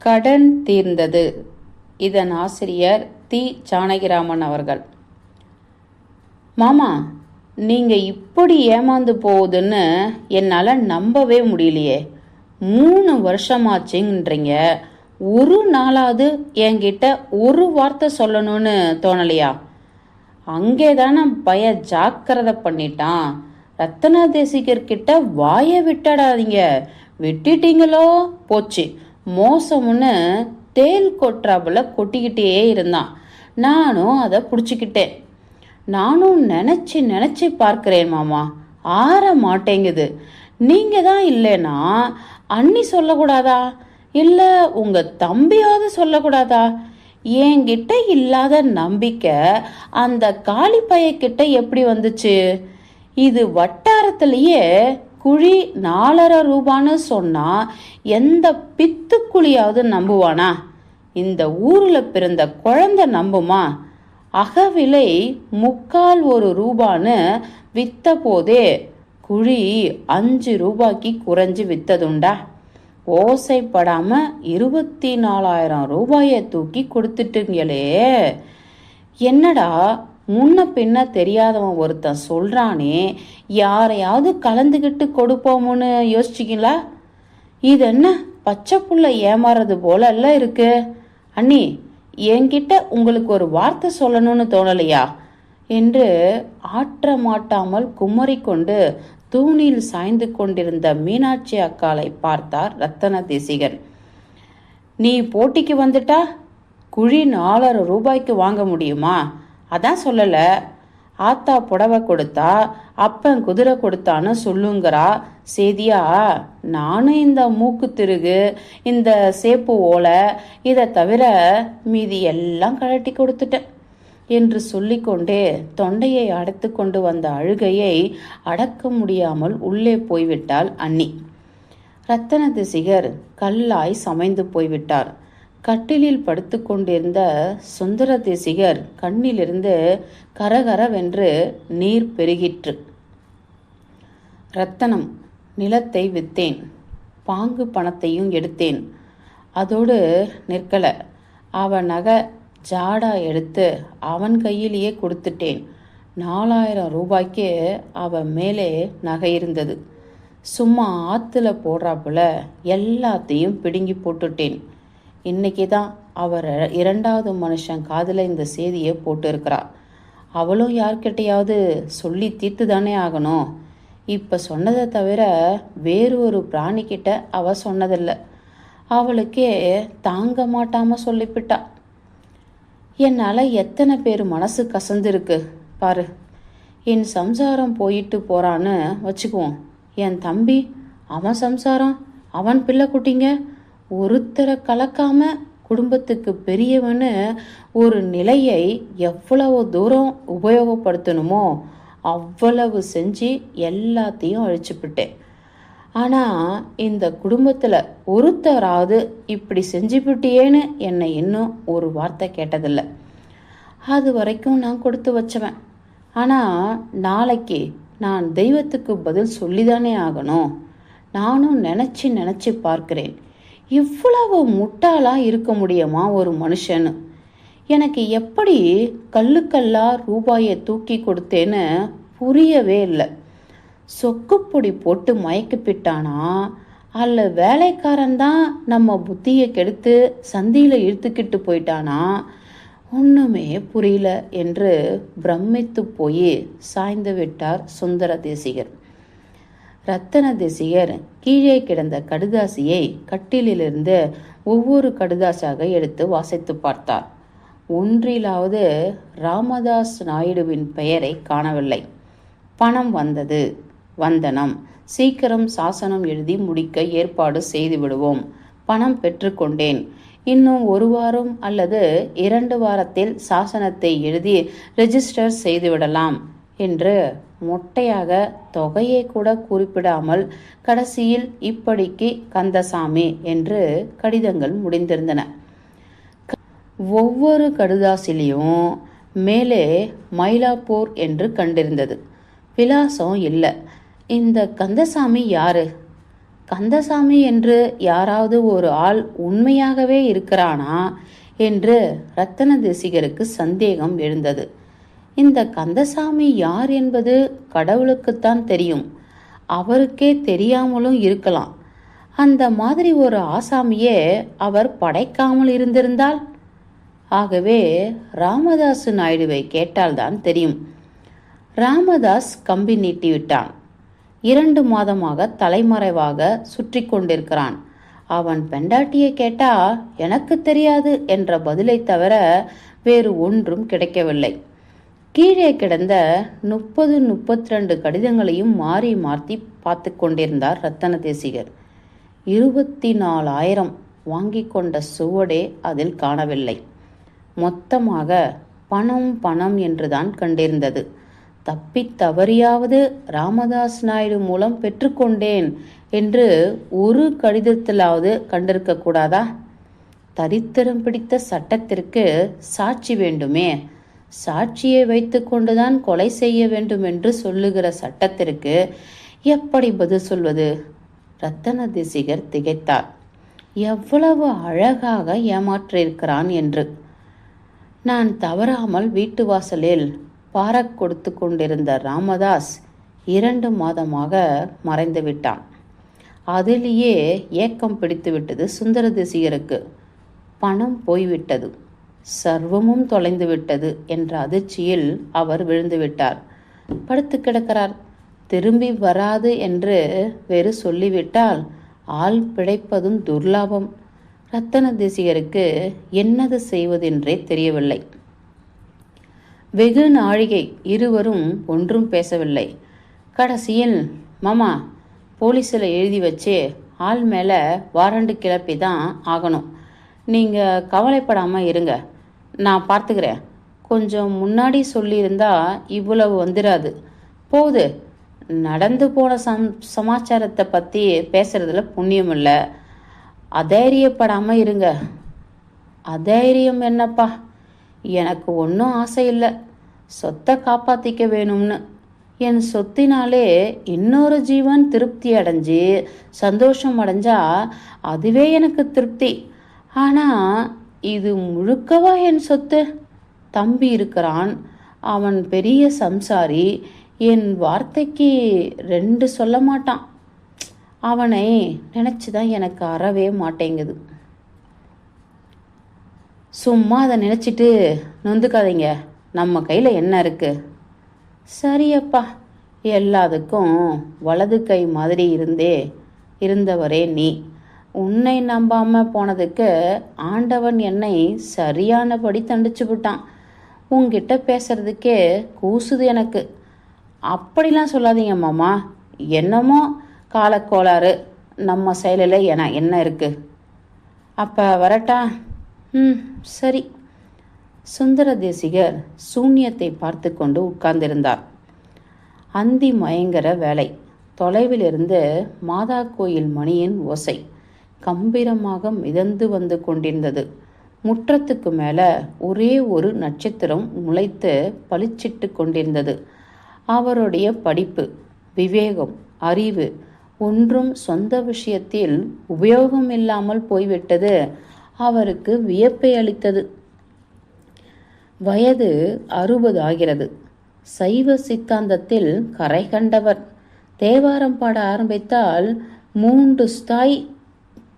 கடன் தீர்ந்தது. இதன் ஆசிரியர் தி. ஜானகிராமன் அவர்கள். மாமா, நீங்க இப்படி ஏமாந்து போகுதுன்னு என்னால் நம்பவே முடியலையே. 3 வருஷமாச்சுன்றீங்க. ஒரு நாளாவது என்கிட்ட ஒரு வார்த்தை சொல்லணும்னு தோணலையா? அங்கேதானே பய ஜாக்கிரதை பண்ணிட்டான். ரத்தன தேசிகர்கிட்ட வாயை விட்டுடாதீங்க. விட்டுட்டீங்களோ போச்சு, மோசம்னு தேல் கொட்டுறாப்புல கொட்டிக்கிட்டே இருந்தான். நானும் அதை பிடிச்சிக்கிட்டேன். நானும் நினச்சி பார்க்கிறேன் மாமா, ஆற மாட்டேங்குது. நீங்க தான் இல்லைன்னா அண்ணி சொல்லக்கூடாதா? இல்லை உங்க தம்பியாவது சொல்லக்கூடாதா? என்கிட்ட இல்லாத நம்பிக்கை அந்த காளிப்பையக்கிட்ட எப்படி வந்துச்சு? இது வட்டாரத்திலேயே குழி 4.5 ரூபான்னு சொன்னா எந்த பித்துக்குழியாவது நம்புவானா? இந்த ஊர்ல பிறந்த குழந்தை நம்புமா? அகவிலை 1/4 ரூபான்னு வித்த போதே குழி 5 ரூபாய்க்கு குறைஞ்சு வித்ததுண்டா? ஓசைப்படாம 24,000 ரூபாயை தூக்கி கொடுத்துட்டுங்களே. என்னடா முன்ன பின்ன தெரியாதவன் ஒருத்தன் சொல்றானே, யாரையாவது கலந்துக்கிட்டு கொடுப்போம்னு யோசிச்சிங்களா? இது என்ன பச்சை புள்ள ஏமாறது போல எல்லாம் இருக்கு. அண்ணி, என்கிட்ட உங்களுக்கு ஒரு வார்த்தை சொல்லணும்னு தோணலையா என்று ஆற்ற மாட்டாமல் குமரிக்கொண்டு தூணில் சாய்ந்து கொண்டிருந்த மீனாட்சி அக்காளை பார்த்தார் ரத்தன தேசிகன். நீ போட்டிக்கு வந்துட்டா குழி 4.5 ரூபாய்க்கு வாங்க முடியுமா? அதான் சொல்லல. ஆத்தா புடவை கொடுத்தா அப்பன் குதிரை கொடுத்தான்னு சொல்லுங்கிறா சேதியா. நானும் இந்த மூக்கு திருகு, இந்த சேப்பு ஓலை, இதை தவிர மீதி எல்லாம் கழட்டி கொடுத்துட்டேன் என்று சொல்லிக்கொண்டே தொண்டையை அடைத்து கொண்டு வந்த அழுகையை அடக்க முடியாமல் உள்ளே போய்விட்டாள் அண்ணி. ரத்தன தேசிகர் கல்லாய் சமைந்து போய்விட்டார். கட்டிலில் படுத்து கொண்டிருந்த சுந்தர தேசிகர் கண்ணிலிருந்து கரகரவென்று நீர் பெருகிற்று. ரத்தனம், நிலத்தை வித்தேன், பாங்கு பணத்தையும் எடுத்தேன். அதோடு நிற்கல, அவன் நகை ஜாடா எடுத்து அவன் கையிலேயே கொடுத்துட்டேன். 4,000 ரூபாய்க்கு அவன் மேலே நகை இருந்தது. சும்மா ஆற்றுல போடுறாப்புல எல்லாத்தையும் பிடுங்கி போட்டுட்டேன். இன்னைக்கு தான் அவர் 2வது மனுஷன் காதில் இந்த செய்தியை போட்டு இருக்கிறா. அவளும் யார்கிட்டையாவது சொல்லி தீர்த்து தானே ஆகணும். இப்போ சொன்னதை தவிர வேறு ஒரு பிராணிக்கிட்ட அவ சொன்னதில்லை. அவளுக்கே தாங்க மாட்டாம சொல்லிவிட்டா. என்னால் எத்தனை பேர் மனசு கசந்துருக்கு பாரு. என் சம்சாரம் போயிட்டு போறான்னு வச்சுக்குவோம். என் தம்பி, அவன் சம்சாரம், அவன் பிள்ளை குட்டிங்க, ஒருத்தரை கலக்காம குடும்பத்துக்கு பெரியவன்னு ஒரு நிலையை எவ்வளவு தூரம் உபயோகப்படுத்தணுமோ அவ்வளவு செஞ்சு எல்லாத்தையும் அழிச்சுப்பிட்டேன். ஆனால் இந்த குடும்பத்தில் ஒருத்தராவது இப்படி செஞ்சுபிட்டியேன்னு என்னை இன்னும் ஒரு வார்த்தை கேட்டதில்லை. அது வரைக்கும் நான் கொடுத்து வச்சவன். ஆனால் நாளைக்கு நான் தெய்வத்துக்கு பதில் சொல்லிதானே ஆகணும். நானும் நினச்சி பார்க்கிறேன், இவ்வளவு முட்டாளாக இருக்க முடியுமா ஒரு மனுஷன்னு. எனக்கு எப்படி கல்லுக்கல்லா ரூபாயை தூக்கி கொடுத்தேன்னு புரியவே இல்லை. சொக்குப்பொடி போட்டு மயக்கிப்பிட்டானா, அல்ல வேலைக்காரன் தான் நம்ம புத்தியை கெடுத்து சந்தியில் இழுத்துக்கிட்டு போயிட்டானா, ஒன்றுமே புரியல என்று பிரமித்து போய் சாய்ந்து விட்டார் சுந்தர தேசிகர். ரத்தன தேசிகர் கீழே கிடந்த கடுதாசியை கட்டிலிருந்து ஒவ்வொரு கடுதாசாக எடுத்து வாசித்து பார்த்தார். ஒன்றிலாவது ராமதாஸ் நாயுடுவின் பெயரை காணவில்லை. பணம் வந்தது, வந்தனம், சீக்கிரம் சாசனம் எழுதி முடிக்க ஏற்பாடு செய்து விடுவோம். பணம் பெற்றுக்கொண்டேன். இன்னும் 1 வாரம் அல்லது 2 வாரத்தில் சாசனத்தை எழுதி ரெஜிஸ்டர் செய்துவிடலாம் என்று மொட்டையாக தொகையை கூட குறிப்பிடாமல் கடைசியில் இப்படிக்கு கந்தசாமி என்று கடிதங்கள் முடிந்திருந்தன. ஒவ்வொரு கடுதாசிலையும் மேலே மயிலாப்பூர் என்று கண்டிருந்தது. விலாசம் இல்லை. இந்த கந்தசாமி யாரு? கந்தசாமி என்று யாராவது ஒரு ஆள் உண்மையாகவே இருக்கிறானா என்று ரத்தன தேசிகருக்கு சந்தேகம் எழுந்தது. இந்த கந்தசாமி யார் என்பது கடவுளுக்குத்தான் தெரியும். அவருக்கே தெரியாமலும் இருக்கலாம். அந்த மாதிரி ஒரு ஆசாமியே அவர் படைக்காமல் இருந்திருந்தால்? ஆகவே ராமதாசு நாயுடுவை கேட்டால்தான் தெரியும். ராமதாஸ் கம்பி நீட்டிவிட்டான். 2 மாதமாக தலைமறைவாக சுற்றி கொண்டிருக்கிறான். அவன் பெண்டாட்டியை கேட்டா எனக்கு தெரியாது என்ற பதிலை தவிர வேறு ஒன்றும் கிடைக்கவில்லை. கீழே கிடந்த 30-32 கடிதங்களையும் மாறி மாற்றி பார்த்து கொண்டிருந்தார் ரத்தன தேசிகர். 24,000 வாங்கி கொண்ட சுவடே அதில் காணவில்லை. மொத்தமாக பணம் பணம் என்றுதான் கண்டிருந்தது. தப்பி தவறியாவது ராமதாஸ் நாயுடு மூலம் பெற்றுக்கொண்டேன் என்று ஒரு கடிதத்திலாவது கண்டிருக்க கூடாதா? தரித்திரம் பிடித்த சட்டத்திற்கு சாட்சி வேண்டுமே. சாட்சியை வைத்து கொண்டுதான் கொலை செய்ய வேண்டும் என்று சொல்லுகிற சட்டத்திற்கு எப்படி பதில் சொல்வது? ரத்தன தேசிகர் திகைத்தார். எவ்வளவு அழகாக ஏமாற்றியிருக்கிறான் என்று. நான் தவறாமல் வீட்டு வாசலில் பாரக் கொடுத்து கொண்டிருந்த ராமதாஸ் 2 மாதமாக மறைந்து விட்டான். அதிலேயே ஏக்கம் பிடித்துவிட்டது சுந்தர தேசிகருக்கு. பணம் போய்விட்டது, சர்வமும் தொலைந்து விட்டது என்ற அதிர்ச்சியில் அவர் விழுந்துவிட்டார். படுத்து கிடக்கிறார். திரும்பி வராது என்று வேறு சொல்லிவிட்டால் ஆள் பிழைப்பதும் துர்லாபம். ரத்தன தேசிகருக்கு என்னது செய்வதென்றே தெரியவில்லை. வெகு நாழிகை இருவரும் ஒன்றும் பேசவில்லை. கடைசியில், மாமா, போலீஸில் எழுதி வச்சு ஆள் மேலே வாரண்டு கிளப்பி தான் ஆகணும். நீங்கள் கவலைப்படாமல் இருங்க, நான் பார்த்துக்கிறேன். கொஞ்சம் முன்னாடி சொல்லியிருந்தா இவ்வளவு வந்துடாது. போகுது, நடந்து போன சமாச்சாரத்தை பற்றி பேசுறதுல புண்ணியம் இல்லை. அதைரியப்படாமல் இருங்க. அதைரியம் என்னப்பா? எனக்கு ஒன்றும் ஆசை இல்லை. சொத்தை காப்பாற்றிக்க வேணும்னு. என் சொத்தினாலே இன்னொரு ஜீவன் திருப்தி அடைஞ்சு சந்தோஷம் அடைஞ்சா அதுவே எனக்கு திருப்தி. ஆனால் இது முழுக்கவா என் சொத்து? தம்பி இருக்கிறான், அவன் பெரிய சம்சாரி. என் வார்த்தைக்கு 2 சொல்ல மாட்டான். அவனை நினச்சிதான் எனக்கு அறவே மாட்டேங்குது. சும்மா அதை நினச்சிட்டு நொந்துக்காதீங்க. நம்ம கையில் என்ன இருக்கு? சரியப்பா, எல்லாத்துக்கும் வலது கை மாதிரி இருந்தவரே நீ. உன்னை நம்பாம போனதுக்கு ஆண்டவன் என்னை சரியானபடி தண்டிச்சு விட்டான். உங்ககிட்ட பேசுறதுக்கே கூசுது எனக்கு. அப்படிலாம் சொல்லாதீங்க மாமா. என்னமோ காலக்கோளாறு. நம்ம செயலில் என்ன இருக்கு? அப்போ வரட்டா? சரி. சுந்தர தேசிகர் சூன்யத்தை பார்த்து கொண்டு உட்கார்ந்திருந்தார். அந்தி மயங்கர வேலை. தொலைவிலிருந்து மாதா கோயில் மணியின் ஓசை கம்பீரமாக மிதந்து வந்து கொண்டிருந்தது. முற்றத்துக்கு மேலே ஒரே ஒரு நட்சத்திரம் முளைத்து பளிச்சிட்டு கொண்டிருந்தது. அவருடைய படிப்பு, விவேகம், அறிவு ஒன்றும் சொந்த விஷயத்தில் உபயோகம் இல்லாமல் போய்விட்டது அவருக்கு வியப்பை அளித்தது. வயது 60 ஆகிறது. சைவ சித்தாந்தத்தில் கரை கண்டவர். தேவாரம் பாட ஆரம்பித்தால் 3 ஸ்தாய்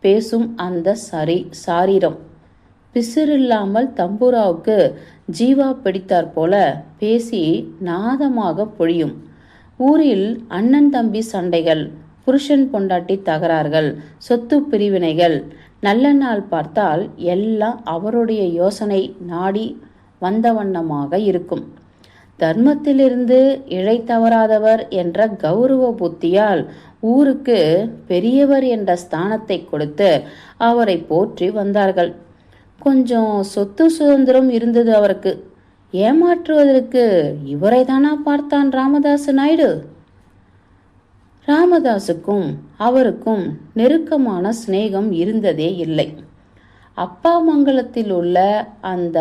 பேசும் அந்த சாரீரம். பிசிறில்லாமல் தம்புராவுக்கு ஜீவா பிடித்தாற் போல பேசி நாதமாக பொழியும். ஊரில் அண்ணன் தம்பி சண்டைகள், புருஷன் பொண்டாட்டி தகராறுகள், சொத்து பிரிவினைகள், நல்ல நாள் பார்த்தால் எல்லாம் அவருடைய யோசனை நாடி வந்த வண்ணமாக இருக்கும். தர்மத்திலிருந்து இழை தவறாதவர் என்ற கௌரவ புத்தியால் ஊருக்கு பெரியவர் என்ற ஸ்தானத்தை கொடுத்து அவரை போற்றி வந்தார்கள். கொஞ்சம் சொத்து சுதந்திரம் இருந்தது அவருக்கு. ஏமாற்றுவதற்கு இவரை தானா பார்த்தான் ராமதாசு நாயுடு? ராமதாசுக்கும் அவருக்கும் நெருக்கமான சிநேகம் இருந்ததே இல்லை. அப்பா மங்கலத்தில் உள்ள அந்த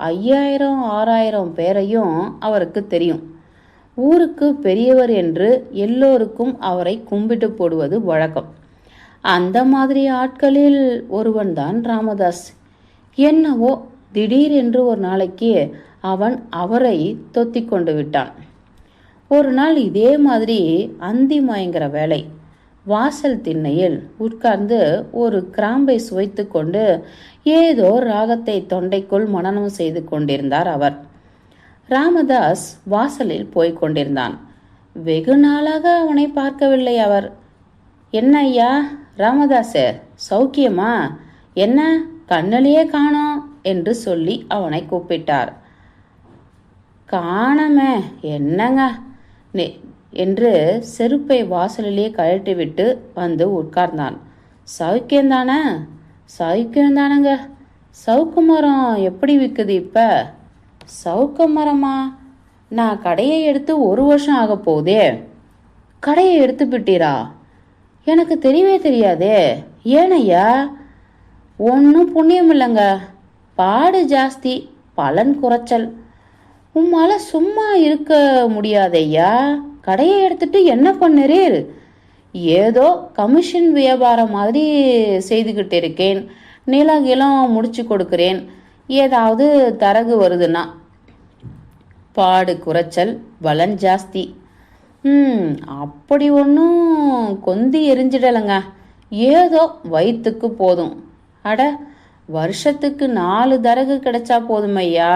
5000-6000 பேரையும் அவருக்கு தெரியும். ஊருக்கு பெரியவர் என்று எல்லோருக்கும் அவரை கும்பிட்டு போடுவது வழக்கம். அந்த மாதிரி ஆட்களில் ஒருவன்தான் ராமதாஸ். என்னவோ திடீரென்று ஒரு நாளைக்கு அவன் அவரை தொத்தி கொண்டு விட்டான். ஒரு நாள் இதே மாதிரி அந்தி மயங்கிற வேலை. வாசல் திண்ணையில் உட்கார்ந்து ஒரு கிராம்பை சுவைத்து கொண்டு ஏதோ ராகத்தை தொண்டைக்குள் மனனம் செய்து கொண்டிருந்தார் அவர். ராமதாஸ் வாசலில் போய்க் கொண்டிருந்தான். வெகு நாளாக அவனை பார்க்கவில்லை அவர். என்ன ஐயா ராமதாசே, சௌக்கியமா? என்ன கண்ணிலேயே காணோம் என்று சொல்லி அவனை கூப்பிட்டார். காணமே என்னங்க என்று செருப்பை வாசலிலே கழட்டிவிட்டு வந்து உட்கார்ந்தான். சௌக்கியந்தானே? சௌக்கியந்தானங்க. சவுக்கு மரம் எப்படி விற்குது இப்ப? சவுக்கு மரமா? நான் கடையை எடுத்து 1 வருஷம் ஆக போகுதே. கடையை எடுத்து விட்டீரா? எனக்கு தெரியவே தெரியாதே. ஏனையா? ஒன்றும் புண்ணியம் இல்லைங்க, பாடு ஜாஸ்தி, பலன் குறைச்சல். உம்மால சும்மா இருக்க முடியாதையா. கடையை எடுத்துட்டு என்ன பண்ணுறீர்? ஏதோ கமிஷன் வியாபாரம் மாதிரி செய்துக்கிட்டு இருக்கேன். நிலம் முடிச்சு கொடுக்கிறேன். ஏதாவது தரகு வருதுன்னா பாடு குறைச்சல், பலன் ஜாஸ்தி. அப்படி ஒன்றும் கொந்தி எரிஞ்சிடலைங்க. ஏதோ வயிற்றுக்கு போதும். அட, வருஷத்துக்கு 4 தரகு கிடைச்சா போதுமையா.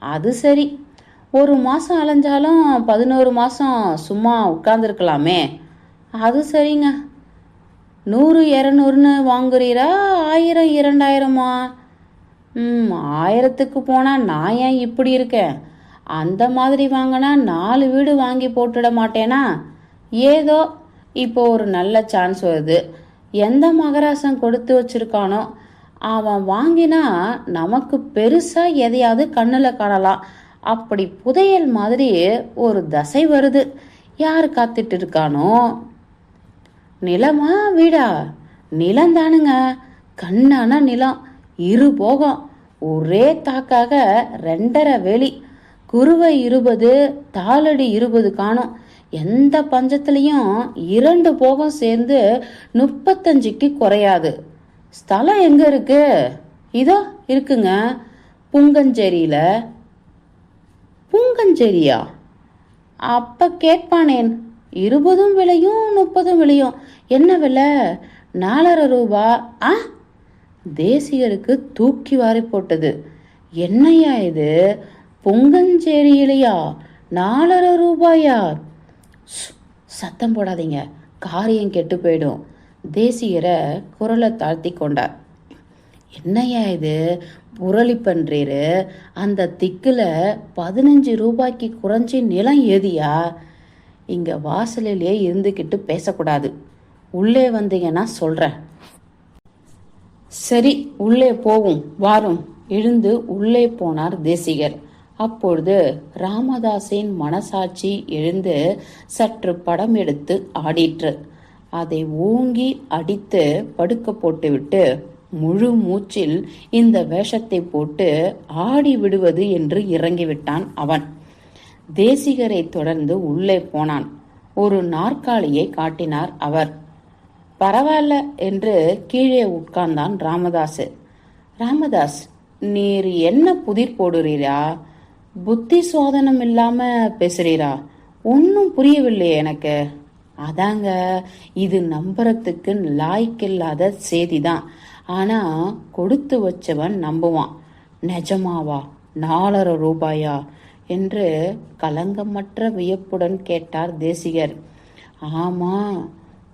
அது சரி, 1 மாதம் அலைஞ்சாலும் 11 மாதம் சும்மா உட்கார்ந்துருக்கலாமே. அது சரிங்க. 100 200ன்னு வாங்குறீரா? 1000 2000மா? 1000க்கு போனால் நான் ஏன் இப்படி இருக்கேன்? அந்த மாதிரி வாங்கினா 4 வீடு வாங்கி போட்டுட மாட்டேனா? ஏதோ இப்போ ஒரு நல்ல சான்ஸ் வருது. எந்த மகராசன் கொடுத்து வச்சிருக்கானோ அவன் வாங்கினா நமக்கு பெருசா எதையாவது கண்ணில் காணலாம். அப்படி புதையல் மாதிரி ஒரு தசை வருது. யார் காத்துட்டு இருக்கானோ? நிலமா வீடா? நிலம்தானுங்க. கண்ணான நிலம், 2 போகம், ஒரே தாக்காக 2.5 வேலி, குருவை 20, தாளடி 20 காணும். எந்த பஞ்சத்திலையும் 2 போகம் சேர்ந்து 35க்கு குறையாது. ஸ்தலம் எங்க இருக்கு? இதோ இருக்குங்க, புங்கஞ்சேரியில. புங்கஞ்சேரியா? அப்ப கேட்பானேன். 20 விலையும் 30 விலையும். என்ன விலை? 4.5 ரூபா. தேசிகருக்கு தூக்கி வாரி போட்டது. என்னையா இது? பொங்கஞ்சேரியிலையா 4.5 ரூபாயா? சத்தம் போடாதீங்க, காரியம் கெட்டு போயிடும். தேசிகரை குரலை தாழ்த்தி கொண்டார். என்னையா இது புரளி பண்றீரு? அந்த திக்குல 15 ரூபாய்க்கு குறைஞ்சி நிலம் ஏதியா? இங்க வாசலிலே இருந்துக்கிட்டு பேசக்கூடாது. உள்ளே வந்தீங்கன்னா சொல்றேன். சரி, உள்ளே போவும் வாரும். எழுந்து உள்ளே போனார் தேசிகர். அப்பொழுது ராமதாஸின் மனசாட்சி எழுந்து சற்று படம் எடுத்து ஆடிற்று. அதை ஓங்கி அடித்து படுக்க போட்டுவிட்டு முழு மூச்சில் இந்த வேஷத்தை போட்டு ஆடி விடுவது என்று இறங்கிவிட்டான் அவன். தேசிகரை தொடர்ந்து உள்ளே போனான். ஒரு நாற்காலியை காட்டினார் அவர். பரவாயில்ல என்று கீழே உட்கார்ந்தான் ராமதாஸ். ராமதாஸ், நீர் என்ன புதிர் போடுறீரா? புத்தி சோதனம் இல்லாம பேசுறீரா? ஒன்னும் புரியவில்லை எனக்கு. அதாங்க, இது நம்புறதுக்கு லாய்க்கில்லாத செய்திதான். ஆனா கொடுத்து வச்சவன் நம்புவான். நிஜமாவா? 4.5 ரூபாயா என்று கலங்கமற்ற வியப்புடன் கேட்டார் தேசிகர். ஆமா,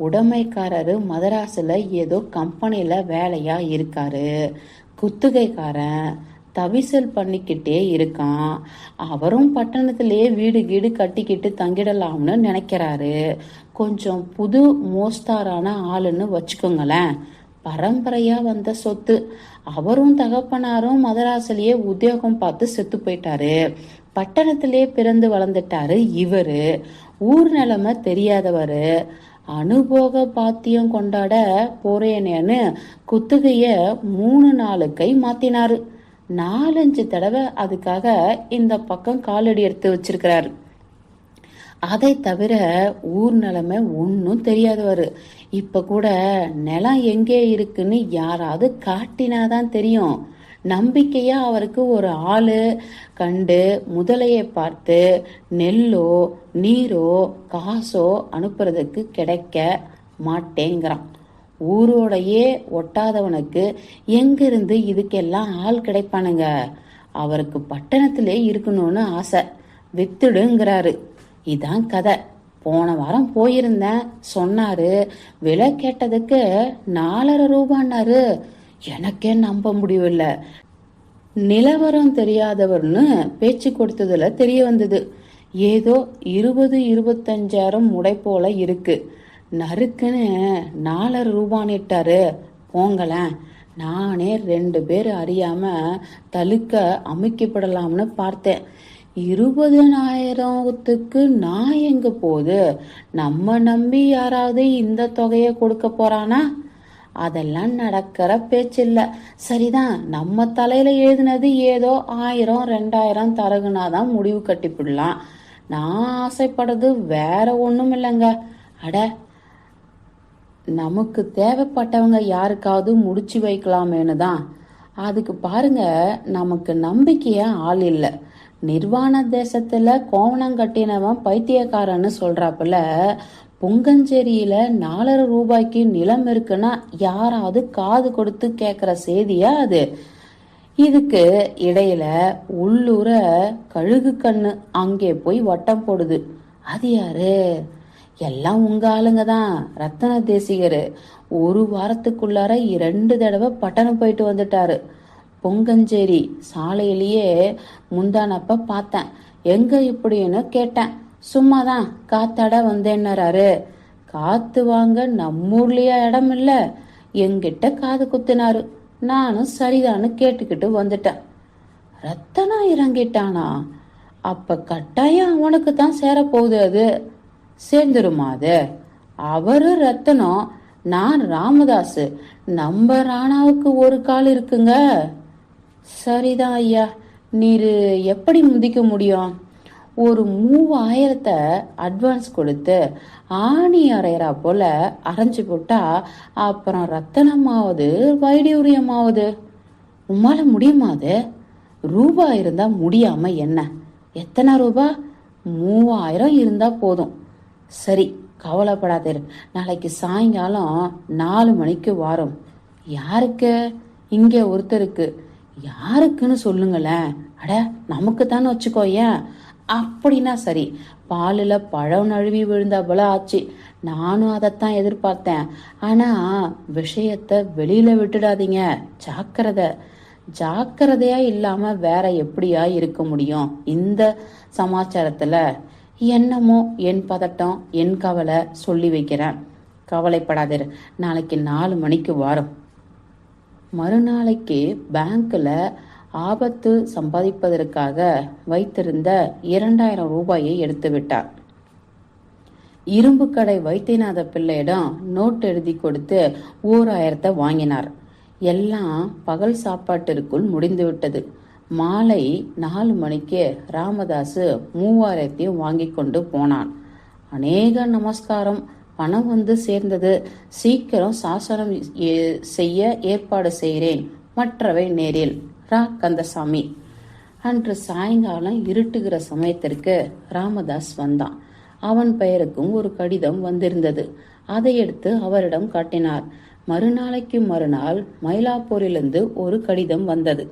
உடைமைக்காரரு மதராசுல ஏதோ கம்பெனில வேலையா இருக்காரு. குத்துகைக்காரன் தவிசல் பண்ணிக்கிட்டே இருக்கான். அவரும் பட்டணத்திலே வீடு கீடு கட்டிக்கிட்டு தங்கிடலாம்னு நினைக்கிறாரு. கொஞ்சம் புது மோஸ்தாரான ஆளுன்னு வச்சுக்கோங்களேன். பரம்பரையா வந்த சொத்து. அவரும் தகப்பனாரும் மதராசிலேயே உத்தியோகம் பார்த்து செத்து போயிட்டாரு. பட்டணத்திலே பிறந்து வளர்ந்துட்டாரு இவரு. ஊர் நிலைமை தெரியாதவரு. அனுபோக பாத்தியம் கொண்டாட போறேனேன்னு குத்துகைய 3-4 கை மாத்தினாரு. 4-5 தடவை அதுக்காக இந்த பக்கம் காலடி எடுத்து வச்சிருக்கிறாரு. அதை தவிர ஊர் நிலைமை ஒன்றும் தெரியாதவர். இப்ப கூட நிலம் எங்கே இருக்குன்னு யாராவது காட்டினாதான் தெரியும். நம்பிக்கையா அவருக்கு ஒரு ஆளு கண்டு முதலையை பார்த்து நெல்லோ நீரோ காசோ அனுப்புறதுக்கு கிடைக்க மாட்டேங்கிறான். ஊரோடையே ஒட்டாதவனுக்கு எங்கிருந்து இதுக்கெல்லாம் ஆள் கிடைப்பானுங்க? அவருக்கு பட்டணத்திலே இருக்கணும்னு ஆசை, வித்துடுங்கிறாரு. இதான் கதை. போன வாரம் போயிருந்தேன், சொன்னாரு. விலை கேட்டதுக்கு 4,500 ரூபான்னாரு. எனக்கே நம்ப முடியவில்லை. நிலவரம் தெரியாதவர்னு பேச்சு கொடுத்ததுல தெரிய வந்தது. ஏதோ 20-25,000 முடை போல இருக்கு. நறுக்குன்னு 4,500 ரூபான்னுட்டாரு. போங்களேன், நானே 2 பேர் அறியாம தலுக்க அமைக்கப்படலாம்னு பார்த்தேன். 20,000த்துக்கு நான் எங்க போகுது? நம்ம நம்பி யாராவது இந்த தொகையை கொடுக்க போறானா? அதெல்லாம் நடக்கிற பேச்சில்ல. சரிதான், நம்ம தலையில எழுதினது ஏதோ 1000-2000 தரகுனாதான் முடிவு கட்டிப்பிடலாம். நான் ஆசைப்படுறது வேற ஒண்ணும் இல்லைங்க. அட, நமக்கு தேவைப்பட்டவங்க யாருக்காவது முடிச்சு வைக்கலாமேனு தான். அதுக்கு பாருங்க, நமக்கு நம்பிக்கைய ஆள் இல்லை. நிர்வாண தேசத்துல கோவணம் கட்டினவன் பைத்தியக்காரன்னு சொல்றாப்புல, புங்கஞ்சேரியில 4,500 ரூபாய்க்கு நிலம் இருக்குன்னா யாராவது காது கொடுத்து கேக்குற செய்தியா அது? இதுக்கு இடையில உள்ளூர கழுகு கண்ணு அங்கே போய் வட்டம் போடுது. அது யாரு? எல்லாம் உங்க ஆளுங்க தான். ரத்தன தேசிகரு ஒரு வாரத்துக்குள்ளார 2 தடவை பட்டணம் போயிட்டு வந்துட்டாரு. பொங்கஞ்சேரி சாலையிலேயே முந்தானப்ப பார்த்தேன். எங்க இப்படின்னு கேட்டேன். சும்மாதான் காத்தாட வந்தேன்னாரு. காத்து வாங்க நம்மூர்லயா இடம் இல்ல? எங்கிட்ட காது குத்தினாரு. நானும் சரிதான்னு கேட்டுக்கிட்டு வந்துட்டேன். ரத்தனா இறங்கிட்டானா? அப்ப கட்டாயம் அவனுக்கு தான் சேரப்போகுது. அது சேர்ந்துருமா? அது அவரு ரத்தனம், நான் ராமதாஸ். நம்ம ராணாவுக்கு ஒரு கால் இருக்குங்க. சரிதான் ஐயா, நீரு எப்படி முதிக்க முடியும்? ஒரு 3,000 அட்வான்ஸ் கொடுத்து ஆணி அரையறா போல அரைஞ்சு போட்டா அப்புறம் ரத்தனமாவது வைடூரியமாவது. உம்மால முடியுமா? அது ரூபா இருந்தா முடியாம என்ன? எத்தனை ரூபா? 3,000 இருந்தா போதும். சரி, கவலைப்படாதே. நாளைக்கு சாயங்காலம் 4 மணிக்கு வாரம். யாருக்கு? இங்க ஒருத்தருக்கு. யாருக்குன்னு சொல்லுங்களேன். அட, நமக்கு தானே வச்சுக்கோ. ஏன் அப்படின்னா சரி. பாலுல பழம் நழுவி விழுந்தா போல ஆச்சு. நானும் அதைத்தான் எதிர்பார்த்தேன். ஆனா விஷயத்த வெளியில விட்டுடாதீங்க. ஜாக்கிரதை. ஜாக்கிரதையா இல்லாம வேற எப்படியா இருக்க முடியும் இந்த சமாச்சாரத்துல? என்னமோ என் பதட்டம், என் கவலை சொல்லி வைக்கிறேன். கவலைப்படாதீர், நாளைக்கு 4 மணிக்கு வரும். மறுநாளைக்கு பேங்க்ல ஆபத்து சம்பாதிப்பதற்காக வைத்திருந்த 2,000 ரூபாயை எடுத்து விட்டார். இரும்பு கடை வைத்தியநாத பிள்ளையிடம் நோட் எழுதி கொடுத்து 1,000 வாங்கினார். எல்லாம் பகல் சாப்பாட்டிற்குள் முடிந்து விட்டது. மாலை 4 மணிக்கு ராமதாஸ் 3,000 வாங்கி கொண்டு போனான். அநேக நமஸ்காரம். பணம் வந்து சேர்ந்தது. சீக்கிரம் சாசனம் செய்ய ஏற்பாடு செய்கிறேன். மற்றவை நேரில். ரா. கந்தசாமி. அன்று சாயங்காலம் இருட்டுகிற சமயத்திற்கு ராமதாஸ் வந்தான். அவன் பெயருக்கும் ஒரு கடிதம் வந்திருந்தது. அதை எடுத்து அவரிடம் காட்டினார். மறுநாளைக்கு மறுநாள் மயிலாப்பூரிலிருந்து ஒரு கடிதம் வந்தது.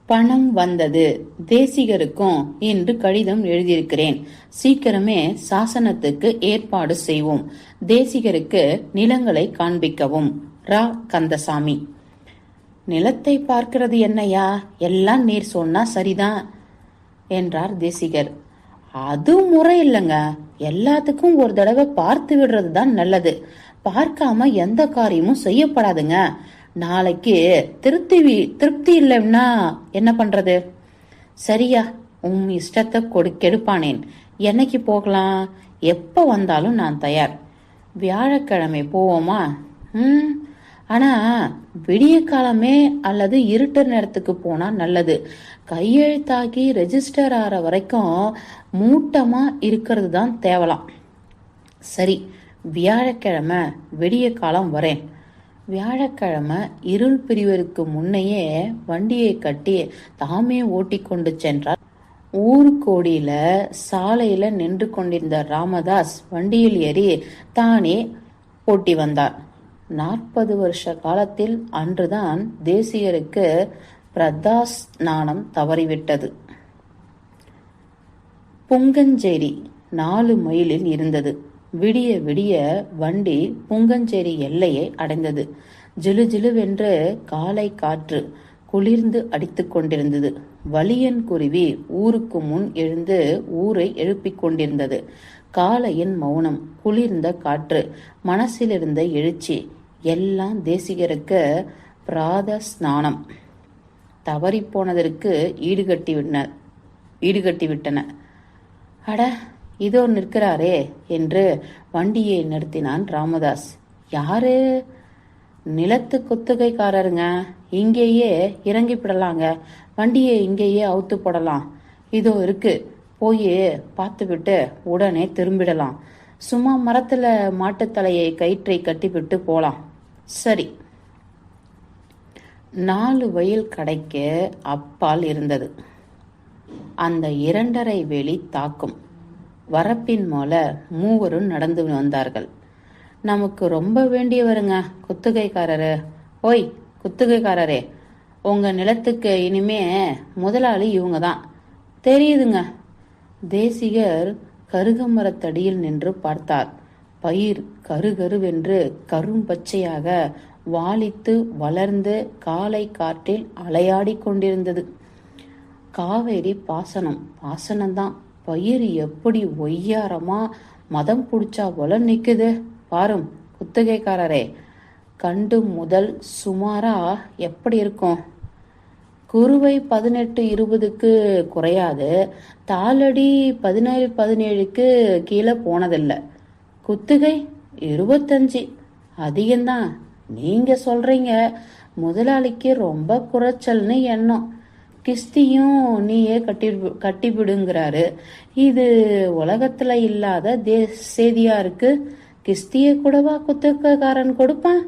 பணம் வந்தது. தேசிகருக்கும் இன்று கடிதம் எழுதியிருக்கிறேன். சீக்கிரமே சாசனத்துக்கு ஏற்பாடு செய்வோம். தேசிகருக்கு நிலங்களை காண்பிக்கவும். ரா. கந்தசாமி. நிலத்தை பார்க்கிறது என்னையா? எல்லாம் நீர் சொன்னா சரிதான் என்றார் தேசிகர். அது முறை இல்லைங்க. எல்லாத்துக்கும் ஒரு தடவை பார்த்து விடுறது தான் நல்லது. பார்க்காம எந்த காரியமும் செய்யப்படாதுங்க. நாளைக்கு திருப்தி இல்லைன்னா என்ன பண்றது? சரியா, உன் இஷ்டத்தை கெடுப்பானேன். என்னைக்கு போகலாம்? எப்ப வந்தாலும் நான் தயார். வியாழக்கிழமை போவோமா? ஆனா விடிய காலமே அல்லது இருட்டு நேரத்துக்கு போனா நல்லது. கையெழுத்தாக்கி ரெஜிஸ்டர் ஆற வரைக்கும் மூட்டமா இருக்கிறது தான் தேவலாம். சரி, வியாழக்கிழமை விடிய காலம் வரேன். வியாழக்கிழமை இருள் பிரிவதற்கு முன்னையே வண்டியை கட்டி தாமே ஓட்டி கொண்டு சென்றார். ஊருக்கோடியில சாலையில நின்று கொண்டிருந்த ராமதாஸ் வண்டியில் ஏறி தானே ஓட்டி வந்தார். 40 வருஷ காலத்தில் அன்றுதான் தேசிகருக்கு பிரதாஸ்நானம் தவறிவிட்டது. புங்கஞ்சேரி 4 மைலில் இருந்தது. விடிய விடிய வண்டி புங்கஞ்சேரி எல்லையை அடைந்தது. ஜிலு ஜிலுவென்று காலை காற்று குளிர்ந்து அடித்து கொண்டிருந்தது. வலியன் குருவி ஊருக்கு முன் எழுந்து ஊரை எழுப்பிக் கொண்டிருந்தது. காலையின் மௌனம், குளிர்ந்த காற்று, மனசிலிருந்த எழுச்சி எல்லாம் தேசிகருக்கு பிராத ஸ்நானம் தவறிப்போனதற்கு ஈடுகட்டிவிட்டன. அட, இதோ நிற்கிறாரே என்று வண்டியை நிறுத்தினான் ராமதாஸ். யாரு? நிலத்து குத்தகைக்காரருங்க. இங்கேயே இறங்கிவிடலாங்க. வண்டியை இங்கேயே அவுத்து போடலாம். இதோ இருக்கு, போய் பார்த்துவிட்டு உடனே திரும்பிடலாம். சும்மா மரத்துல மாட்டுத்தலையை கயிற்றை கட்டிவிட்டு போலாம். சரி. 4 வயல் கடைக்கு அப்பால் இருந்தது. அந்த 2.5 வேலி தாக்கும் வரப்பின் மேல மூவரும் நடந்து வந்தார்கள். நமக்கு ரொம்ப வேண்டியவருங்க குத்தகைக்காரரு. ஓய் குத்தகைக்காரரே, உங்க நிலத்துக்கு இனிமே முதலாளி இவங்க தான். தெரியுதுங்க. தேசிகர் கருகமரத்தடியில் நின்று பார்த்தார். பயிர் கருகருவென்று கரும்பச்சையாக வாலித்து வளர்ந்து காலை காற்றில் அலையாடி கொண்டிருந்தது. காவேரி பாசனம்தான். பயிர் எப்படி ஒய்யாரமா மதம் புடிச்சா போல நிக்குது பாரும் குத்தகைக்காரரே. கண்டு முதல் சுமாரா எப்படி இருக்கும்? குருவை 18-20க்கு குறையாது. தாளடி 17-17க்கு கீழே போனதில்லை. குத்துகை 25 அதிகம்தான். நீங்க சொல்றீங்க. முதலாளிக்கு ரொம்ப குறைச்சல்னு எண்ணம். கிஸ்தியும் நீயே கட்டிவிடுங்கிறாரு. இது உலகத்துல இல்லாத செய்தியா இருக்கு. கிஸ்திய கூடவா குத்தகைக்காரன் கொடுப்பான்?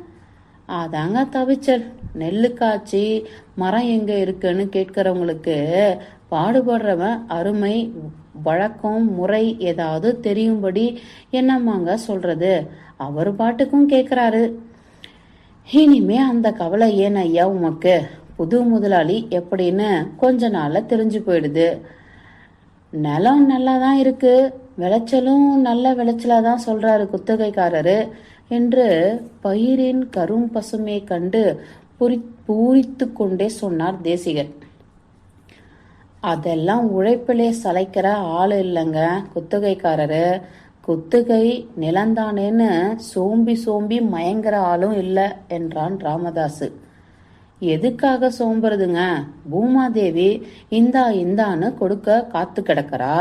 அதாங்க தவிச்சல். நெல்லு காய்ச்சி மரம் எங்க இருக்குன்னு கேட்கிறவங்களுக்கு பாடுபடுறவன் அருமை வழக்கம் முறை ஏதாவது தெரியும்படி என்னம்மாங்க சொல்றது? அவர் பாட்டுக்கும் கேக்குறாரு. இனிமே அந்த கவலை ஏன் ஐயா உமக்கு? புது முதலாளி எப்படின்னு கொஞ்ச நாள்ல தெரிஞ்சு போயிடுது. நிலம் நல்லாதான் இருக்கு, விளைச்சலும் நல்ல விளைச்சலாதான் சொல்றாரு குத்தகைக்காரரு என்று பயிரின் கரும் பசுமை கண்டு பூரித்து கொண்டே சொன்னார் தேசிகர். அதெல்லாம் உழைப்பிலே சளைக்கிற ஆளு இல்லைங்க குத்தகைக்காரரு. குத்தகை நிலந்தானேன்னு சோம்பி மயங்கிற ஆளும் இல்லை என்றான் ராமதாசு. எதுக்காக சோம்புறதுங்க? பூமாதேவி இந்தான்னு கொடுக்க காத்து கிடக்கிறா.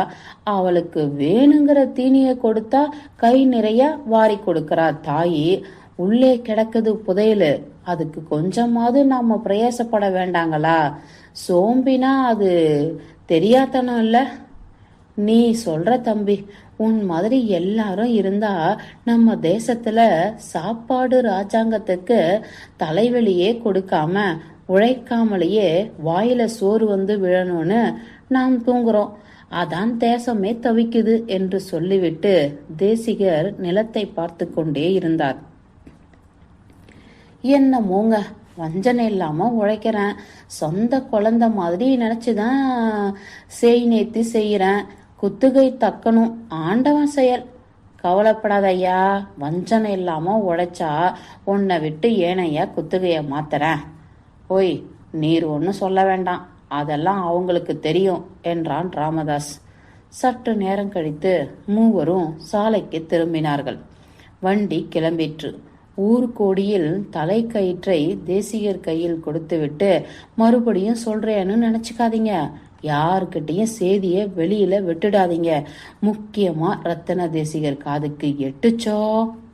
அவளுக்கு வேணுங்கிற தீனிய கொடுத்தா கை நிறைய வாரி கொடுக்கறா தாயி. உள்ளே கிடக்குது புதையலு. அதுக்கு கொஞ்சமாவது நாம பிரயாசப்பட வேண்டாங்களா? சோம்பினா அது தெரியாதனம் இல்ல? நீ சொல்ற தம்பி. உன் மாதிரி எல்லாரும் இருந்தா நம்ம தேசத்துல சாப்பாடு ராஜாங்கத்துக்கு தலைவலியே கொடுக்காம உழைக்காமலேயே வாயில சோறு வந்து விழணும்னு நாம் தூங்குறோம். அதான் தேசமே தவிக்குது என்று சொல்லிவிட்டு தேசிகர் நிலத்தை பார்த்து கொண்டே இருந்தார். என்னமோங்க, வஞ்சனை இல்லாம உழைக்கிறேன். சொந்த குழந்தை மாதிரி நினைச்சுதான் நேர்த்தி செய்யறேன். குத்துகை தக்கணும், ஆண்டவன் செயல். கவலைப்படாத ஐயா. வஞ்சனை இல்லாம உழைச்சா உன்னை விட்டு ஏனையா குத்துகைய மாத்துறேன். ஓய், நீர் ஒன்னும் சொல்ல வேண்டாம், அதெல்லாம் அவங்களுக்கு தெரியும் என்றான் ராமதாஸ். சற்று நேரம் கழித்து மூவரும் சாலைக்கு திரும்பினார்கள். வண்டி கிளம்பிற்று. ஊர்கோடியில் தலை கயிற்றை தேசிகர் கையில் கொடுத்துவிட்டு மறுபடியும் சொல்றேன்னு நினைச்சுக்காதீங்க. யாருக்கிட்டையும் செய்திய வெளியில விட்டுடாதீங்க. முக்கியமா ரத்தன தேசிகர் காதுக்கு எட்டுச்சோ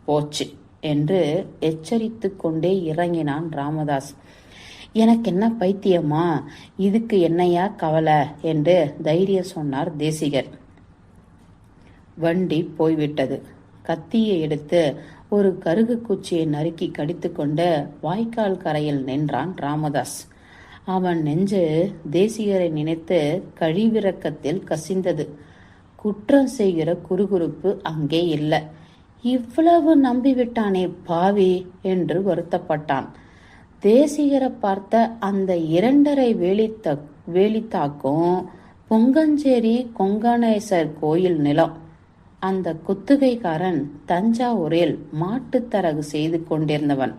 போச்சு. என்று எச்சரித்து கொண்டே இறங்கினான் ராமதாஸ். எனக்கு என்ன பைத்தியமா, இதுக்கு என்னையா கவலை என்று தைரியம் சொன்னார் தேசிகர். வண்டி போய்விட்டது. கத்தியை எடுத்து ஒரு கருகு குச்சியை நறுக்கி கடித்து கொண்டு வாய்க்கால் கரையில் நின்றான் ராமதாஸ். அவன் நெஞ்சு தேசிகரை நினைத்து கழிவிறக்கத்தில் கசிந்தது. குற்றம் செய்கிற குறுகுறுப்பு அங்கே இல்லை. இவ்வளவு நம்பிவிட்டானே பாவி என்று வருத்தப்பட்டான். தேசிகரை பார்த்த அந்த 2.5 வேலித்தாக்கும் பொங்கஞ்சேரி கொங்கணேசர் கோயில் நிலம். அந்த குத்துகைக்காரன் தஞ்சாவூரில் மாட்டுத்தரகு செய்து கொண்டிருந்தவன்.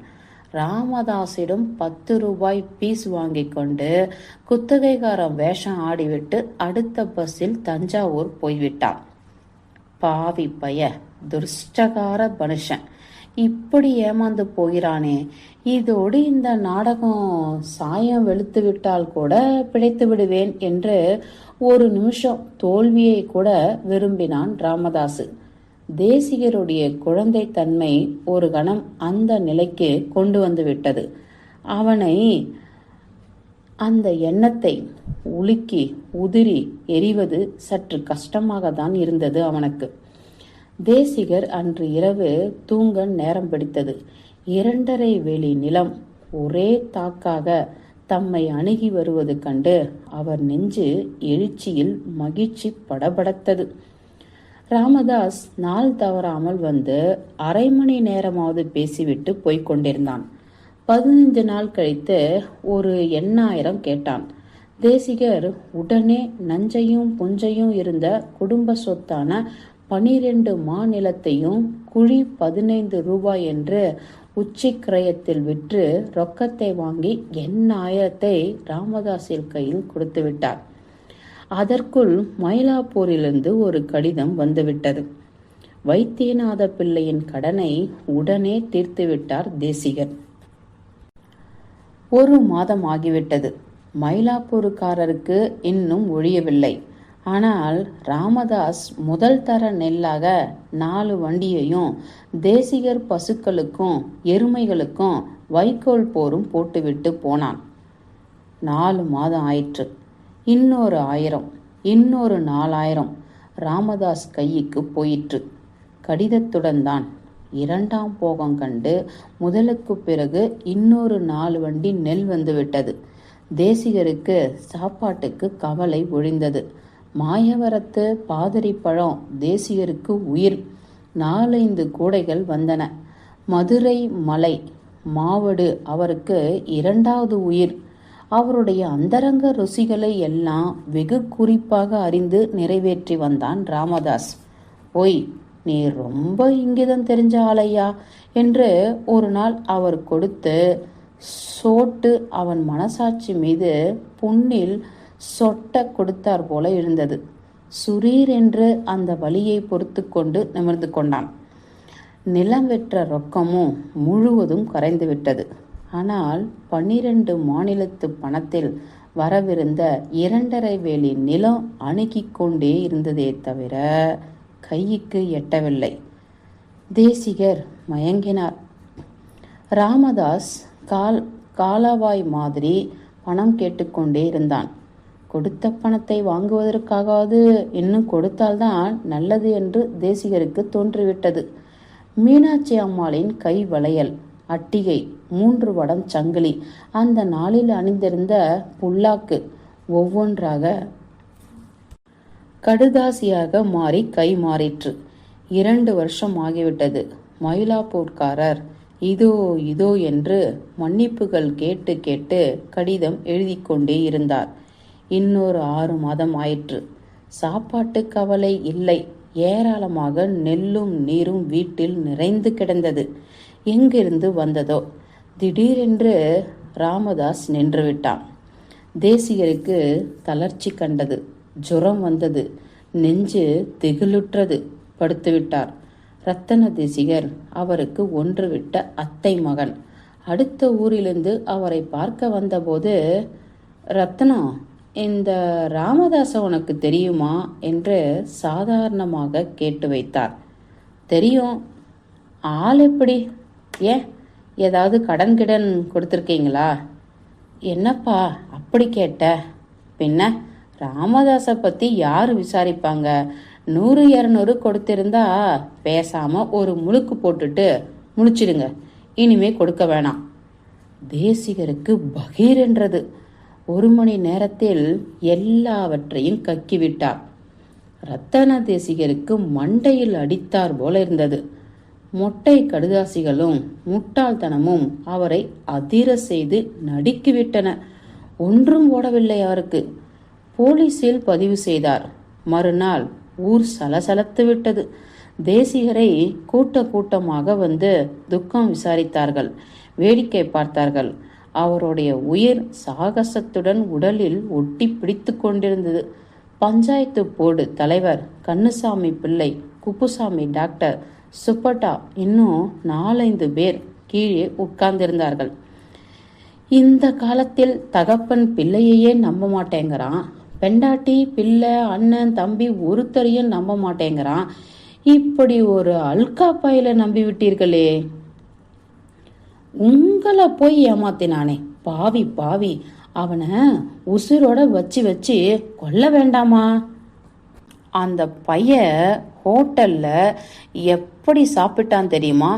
ராமதாசிடம் 10 ரூபாய் பீஸ் வாங்கி கொண்டு குத்தகைக்காரன் வேஷம் ஆடிவிட்டு அடுத்த பஸ்ஸில் தஞ்சாவூர் போய்விட்டான். பாவி பைய, துர்ஷ்டகார மனுஷன், இப்படி ஏமாந்து போகிறானே. இதோடு இந்த நாடகம் சாயம் வெளுத்து விட்டால் கூட பிழைத்து விடுவேன் என்று ஒரு நிமிஷம் தோல்வியை கூட விரும்பினான் ராமதாசு. தேசிகருடைய குழந்தை தன்மை ஒரு கணம் அந்த நிலைக்கு கொண்டு வந்து விட்டது. அவனை அந்த எண்ணத்தை உலுக்கி உதிரி எறிவது சற்று கஷ்டமாக தான் இருந்தது அவனுக்கு. தேசிகர் அன்று இரவு தூங்க நேரம் பிடித்தது. 2.5 வேலி நிலம் ஒரே தாக்காக தம்மை அணுகி வருவது கண்டு அவர் நெஞ்சு எழுச்சியில் மகிழ்ச்சி படபடத்தது. ராமதாஸ் நாள் தவறாமல் வந்து 1/2 மணி நேரமாவது பேசிவிட்டு போய்கொண்டிருந்தான். 15 நாள் கழித்து ஒரு 8000 கேட்டான். தேசிகர் உடனே நஞ்சையும் புஞ்சையும் இருந்த குடும்ப சொத்தான 12 மாநிலத்தையும் குழி 15 ரூபாய் என்று உச்சி கிரயத்தில் விற்று ரொக்கத்தை வாங்கி 8000 ராமதாஸின் கையில் கொடுத்து விட்டார். அதற்குள் மயிலாப்பூரிலிருந்து ஒரு கடிதம் வந்துவிட்டது. வைத்தியநாத பிள்ளையின் கடனை உடனே தீர்த்துவிட்டார் தேசிகர். 1 மாதம் ஆகிவிட்டது. மயிலாப்பூருக்காரருக்கு இன்னும் ஒழியவில்லை. ஆனால் ராமதாஸ் முதல் தர நெல்லாக 4 வண்டியையும் தேசிகர் பசுக்களுக்கும் எருமைகளுக்கும் வைக்கோல் போரும் போட்டுவிட்டு போனான். 4 மாதம் ஆயிற்று. இன்னொரு 1000, இன்னொரு 4000 ராமதாஸ் கைக்கு போயிற்று. கடிதத்துடன் தான். 2ஆம் போகம் கண்டு முதலுக்கு பிறகு இன்னொரு 4 வண்டி நெல் வந்துவிட்டது. தேசிகருக்கு சாப்பாட்டுக்கு கவலை ஒழிந்தது. மாயவரத்து பாதிரி பழம் தேசிகருக்கு உயிர். 4-5 கூடைகள் வந்தன. மதுரை மலை மாவடு அவருக்கு 2வது உயிர். அவருடைய அந்தரங்க ருசிகளை எல்லாம் வெகு குறிப்பாக அறிந்து நிறைவேற்றி வந்தான் ராமதாஸ். ஓய், நீ ரொம்ப இங்கிதம் தெரிஞ்ச ஆளையா என்று ஒரு நாள் அவர் கொடுத்து சோட்டு அவன் மனசாட்சி மீது புண்ணில் சொட்ட கொடுத்தார் போல இருந்தது. சுரீர் என்று அந்த வலியை பொறுத்து கொண்டு நிமிர்ந்து கொண்டான். நிலம் வெற்ற ரொக்கமும் முழுவதும் கரைந்து விட்டது. ஆனால் 12 மாநிலத்து பணத்தில் வரவிருந்த 2.5 வேலி நிலம் அணுகி கொண்டே இருந்ததே தவிர கைக்கு எட்டவில்லை. தேசிகர் மயங்கினார். ராமதாஸ் காலவாய் மாதிரி பணம் கேட்டுக்கொண்டே இருந்தான். கொடுத்த பணத்தை வாங்குவதற்காவது இன்னும் கொடுத்தால்தான் நல்லது என்று தேசிகருக்கு தோன்றிவிட்டது. மீனாட்சி அம்மாளின் கை வளையல், அட்டிகை, 3 வடம் சங்கிலி, அந்த நாளில் அணிந்திருந்த புல்லாக்கு ஒவ்வொன்றாக கடுதாசியாக மாறி கை மாறிற்று. 2 வருஷம் ஆகிவிட்டது. மயிலாப்பூர்காரர் இதோ இதோ என்று மன்னிப்புகள் கேட்டு கேட்டு கடிதம் எழுதி கொண்டே இருந்தார். இன்னொரு 6 மாதம் ஆயிற்று. சாப்பாட்டு கவலை இல்லை. ஏராளமாக நெல்லும் நீரும் வீட்டில் நிறைந்து கிடந்தது. எங்கிருந்து வந்ததோ திடீரென்று ராமதாஸ் நின்றுவிட்டான். தேசிகருக்கு தளர்ச்சி கண்டது. ஜுரம் வந்தது. நெஞ்சு திகிலுற்றது. படுத்துவிட்டார். ரத்தன தேசிகர் அவருக்கு ஒன்றுவிட்ட அத்தை மகன். அடுத்த ஊரிலிருந்து அவரை பார்க்க வந்தபோது, ரத்னம், இந்த ராமதாச உனக்கு தெரியுமா என்று சாதாரணமாக கேட்டு வைத்தார். தெரியும். ஆள் எப்படி? ஏன் ஏதாவது கடன் கொடுத்துருக்கீங்களா? என்னப்பா அப்படி கேட்ட? பின்ன ராமதாஸை பற்றி யார் விசாரிப்பாங்க? 100 200 கொடுத்திருந்தா பேசாம ஒரு முழுக்கு போட்டுட்டு முழிச்சிடுங்க, இனிமே கொடுக்க வேணாம். தேசிகருக்கு பகீர் என்றது. 1 மணி நேரத்தில் எல்லாவற்றையும் கக்கிவிட்டார். ரத்தன தேசிகருக்கு மண்டையில் அடித்தார் போல இருந்தது. மொட்டை கடுதாசிகளும் முட்டாள்தனமும் அவரை அதிர செய்து நடுக்கிவிட்டன. ஒன்றும் ஓடவில்லை அவருக்கு. போலீஸில் பதிவு செய்தார். மறுநாள் ஊர் சலசலத்து விட்டது. தேசிகரை கூட்டமாக வந்து துக்கம் விசாரித்தார்கள், வேடிக்கை பார்த்தார்கள். அவருடைய உயிர் சாகசத்துடன் உடலில் ஒட்டி பிடித்து கொண்டிருந்தது. பஞ்சாயத்து போர்டு தலைவர் கண்ணுசாமி பிள்ளை, குப்புசாமி டாக்டர், சுப்பட்டா, இன்னும் 4-5 பேர் கீழே உட்கார்ந்திருந்தார்கள். இந்த காலத்தில் தகப்பன் பிள்ளையையே நம்ப மாட்டேங்கிறான். பெண்டாட்டி, பிள்ளை, அண்ணன், தம்பி ஒருத்தரையும் நம்ப மாட்டேங்கிறான். இப்படி ஒரு அல்கா பையில நம்பி விட்டீர்களே. உங்களை போய் ஏமாத்தினானே, பாவி பாவி, அவனை உசுரோட வச்சு கொல்ல வேண்டாமா? அந்த பைய ஹோட்டல்ல எப்படி சாப்பிட்டான் தெரியுமா?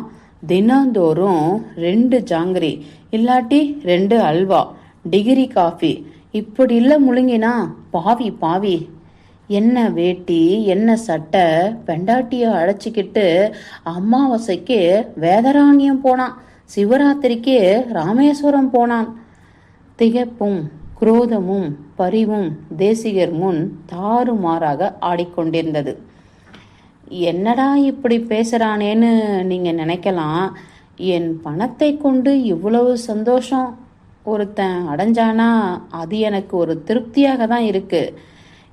தினந்தோறும் 2 ஜாங்கிரி, இல்லாட்டி 2 அல்வா, டிகிரி காஃபி, இப்படி இல்லை முழுங்கினா. பாவி பாவி. என்ன வேட்டி, என்ன சட்டை, பெண்டாட்டிய அழைச்சிக்கிட்டு அமாவாசைக்கு வேதராணியம் போனான், சிவராத்திரிக்கு ராமேஸ்வரம் போனான். திகைப்பும் குரோதமும் பரிவும் தேசிகர் முன் தாறுமாறாக ஆடிக்கொண்டிருந்தது. என்னடா இப்படி பேசுறானேன்னு நீங்க நினைக்கலாம். என் பணத்தை கொண்டு இவ்வளவு சந்தோஷம் ஒருத்தன் அடைஞ்சானா அது எனக்கு ஒரு திருப்தியாக தான் இருக்கு.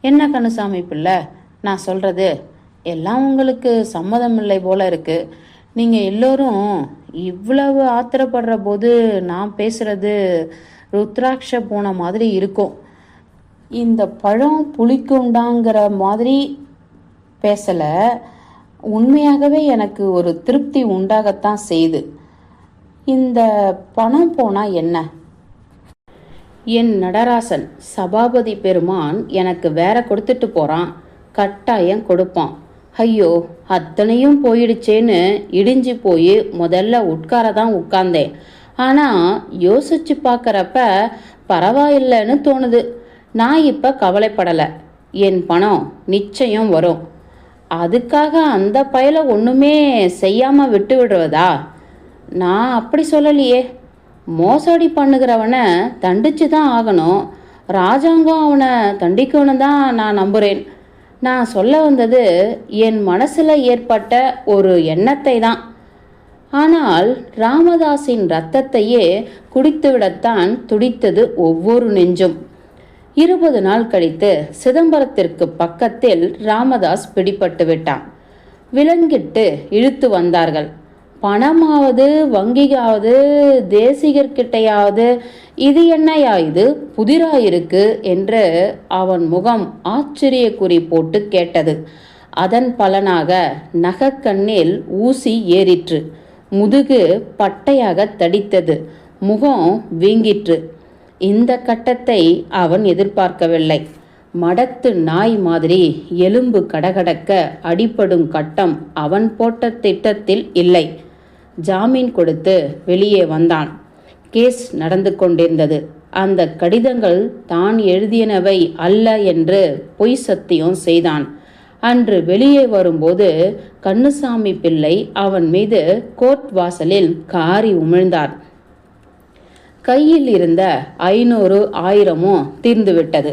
என்ன கண்ணுசாமி பிள்ளை, நான் சொல்றது எல்லாம் உங்களுக்கு சம்மதம் இல்லை போல இருக்கு. நீங்க எல்லோரும் இவ்வளவு ஆத்திரப்படுற போது நான் பேசுறது ருத்ராட்ச போன மாதிரி இருக்கும். இந்த பழம் புளிக்குண்டாங்கிற மாதிரி பேசல. உண்மையாகவே எனக்கு ஒரு திருப்தி உண்டாகத்தான் செய்து. இந்த பணம் போனா என்ன? என் நடராசன் சபாபதி பெருமான் எனக்கு வேற கொடுத்துட்டு போறான். கட்டாயம் கொடுப்பான். ஐயோ, அத்தனையும் போயிடுச்சேன்னு இடிஞ்சு போய் முதல்ல உட்காரதான் உட்கார்ந்தேன். ஆனா யோசிச்சு பார்க்கறப்ப பரவாயில்லைன்னு தோணுது. நான் இப்ப கவலைப்படலை. என் பணம் நிச்சயம் வரும். அதுக்காக அந்த பயல ஒண்ணுமே செய்யாம விட்டு விடுறதா? நான் அப்படி சொல்லலையே. மோசடி பண்ணுகிறவனை தண்டிச்சு தான் ஆகணும். ராஜாங்கம் அவனை தண்டிக்கணும் தான் நான் நம்புறேன். நான் சொல்ல வந்தது என் மனசுல ஏற்பட்ட ஒரு எண்ணத்தை தான். ஆனால் ராமதாஸின் இரத்தத்தையே குடித்துவிடத்தான் துடித்தது ஒவ்வொரு நெஞ்சும். 20 நாள் கழித்து சிதம்பரத்திற்கு பக்கத்தில் ராமதாஸ் பிடிபட்டு விட்டான். விலங்கிட்டு இழுத்து வந்தார்கள். பணமாவது வங்கியாவது தேசிகர்கிட்டையாவது இது என்னையா இது புதிராயிருக்கு என்று அவன் முகம் ஆச்சரிய குறி போட்டு கேட்டது. அதன் பலனாக நகக்கண்ணில் ஊசி ஏறிற்று. முதுகு பட்டையாக தடித்தது. முகம் வீங்கிற்று. இந்த கட்டத்தை அவன் எதிர்பார்க்கவில்லை. மடத்து நாய் மாதிரி எலும்பு கடகடக்க அடிபடும் கட்டம் அவன் போட்ட திட்டத்தில் இல்லை. ஜாமீன் கொடுத்து வெளியே வந்தான். கேஸ் நடந்து கொண்டிருந்தது. அந்த கடிதங்கள் தான் எழுதியனவை அல்ல என்று பொய் சத்தியம் செய்தான். அன்று வெளியே வரும்போது கண்ணுசாமி பிள்ளை அவன் மீது கோர்ட் வாசலில் காரி உமிழ்ந்தார். கையில் இருந்த 500 1000 தீர்ந்துவிட்டது.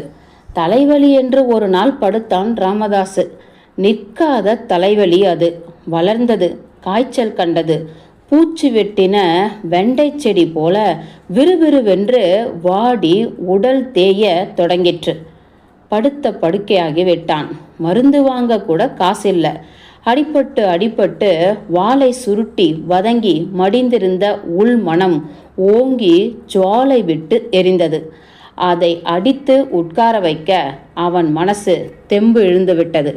தலைவலி என்று ஒரு நாள் படுத்தான் ராமதாசு. நிற்காத தலைவலி அது. வளர்ந்தது. காய்ச்சல் கண்டது. பூச்சி வெட்டின வெண்டை செடி போல விறுவிறுவென்று வாடி உடல் தேய தொடங்கிற்று. படுத்த படுக்கையாகி விட்டான். மருந்து வாங்க கூட காசில்லை. அடிபட்டு வாளை சுருட்டி வதங்கி மடிந்திருந்த உள் மனம் ஓங்கி ஜுவாலை விட்டு எரிந்தது. அதை அடித்து உட்கார வைக்க அவன் மனசு தெம்பு இழுந்து விட்டது.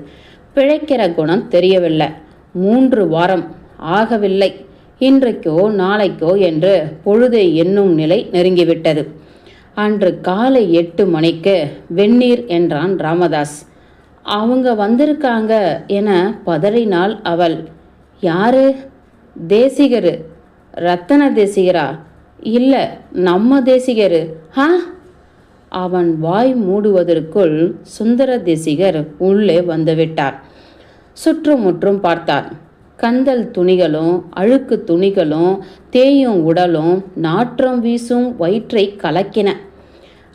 பிழைக்கிற குணம் தெரியவில்லை. 3 வாரம் ஆகவில்லை. இன்றைக்கோ நாளைக்கோ என்று பொழுதை எண்ணும் நிலை நெருங்கிவிட்டது. அன்று காலை 8 மணிக்கு வெந்நீர் என்றான் ராமதாஸ். அவங்க வந்திருக்காங்க என பதறினாள் அவள். யாரு? தேசிகரு. ரத்தன தேசிகரா? இல்லை, நம்ம தேசிகரு. ஹா! அவன் வாய் மூடுவதற்குள் சுந்தர தேசிகர் உள்ளே வந்துவிட்டார். சுற்றுமுற்றும் பார்த்தார். கந்தல் துணிகளும் அழுக்கு துணிகளும் தேயும் உடலும் நாற்றம் வீசும் வயிற்றை கலக்கின.